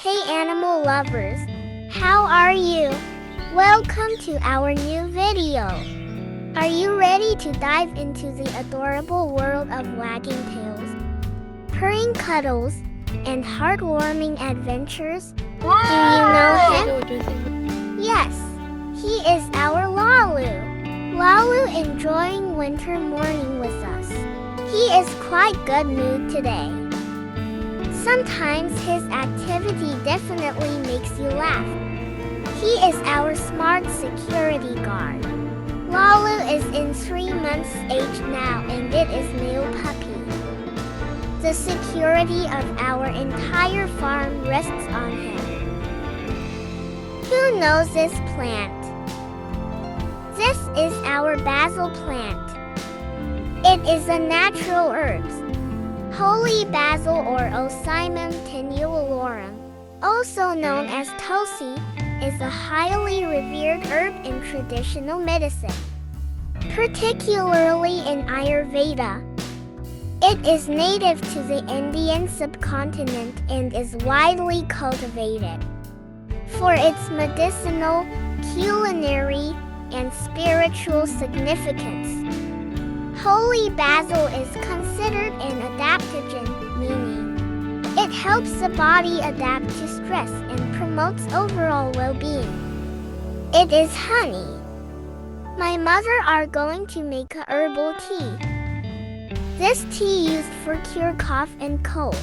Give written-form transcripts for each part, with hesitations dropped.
Hey animal lovers, how are you? Welcome to our new video. Are you ready to dive into the adorable world of wagging tails, purring cuddles, and heartwarming adventures? Do you know him? Yes, he is our Lalu. Lalu enjoying winter morning with us. He is quite good mood today. Sometimes his activity definitely makes you laugh. He is our smart security guard. Lalu is in 3 months age now and it is male puppy. The security of our entire farm rests on him. Who knows this plant? This is our basil plant. It is a natural herb. Holy basil or Ocimum tenuolorum, also known as Tulsi, is a highly revered herb in traditional medicine, particularly in Ayurveda. It is native to the Indian subcontinent and is widely cultivated for its medicinal, culinary, and spiritual significance. Holy basil is considered an adaptogen, meaning it helps the body adapt to stress and promotes overall well-being. It is honey. My mother are going to make a herbal tea. This tea used for cure cough and cold.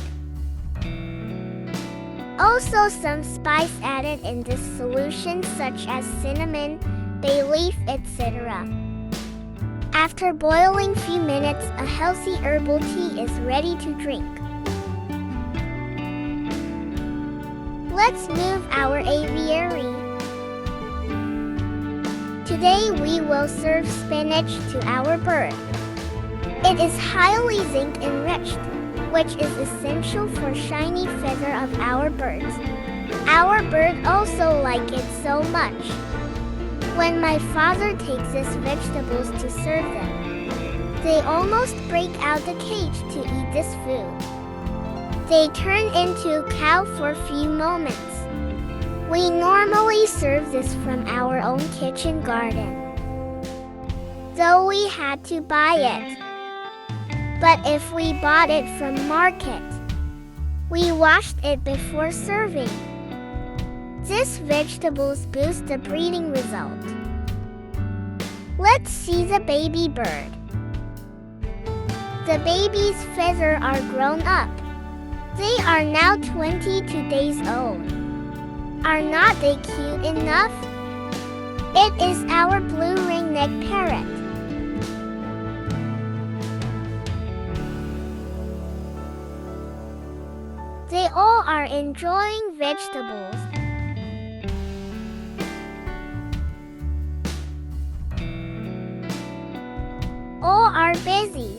Also some spice added in this solution such as cinnamon, bay leaf, etc. After boiling few minutes, a healthy herbal tea is ready to drink. Let's move our aviary. Today we will serve spinach to our bird. It is highly zinc enriched, which is essential for shiny feather of our birds. Our bird also like it so much. When my father takes these vegetables to serve them, they almost break out the cage to eat this food. They turn into cow for a few moments. We normally serve this from our own kitchen garden, though we had to buy it. But if we bought it from market, we washed it before serving. These vegetables boost the breeding result. Let's see the baby bird. The baby's feathers are grown up. They are now 22 days old. Are not they cute enough? It is our blue ring-necked parrot. They all are enjoying vegetables. All are busy.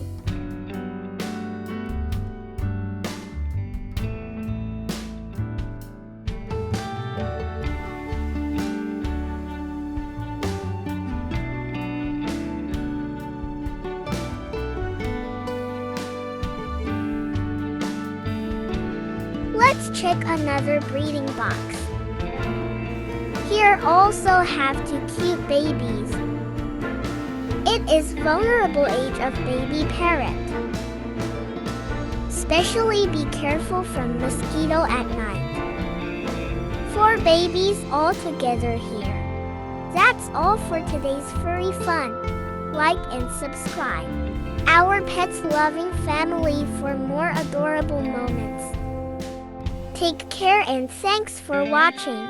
Let's check another breeding box. Here also have 2 cute babies. It is vulnerable age of baby parrot. Especially be careful from mosquito at night. 4 babies all together here. That's all for today's furry fun. Like and subscribe. Our pets loving family for more adorable moments. Take care and thanks for watching.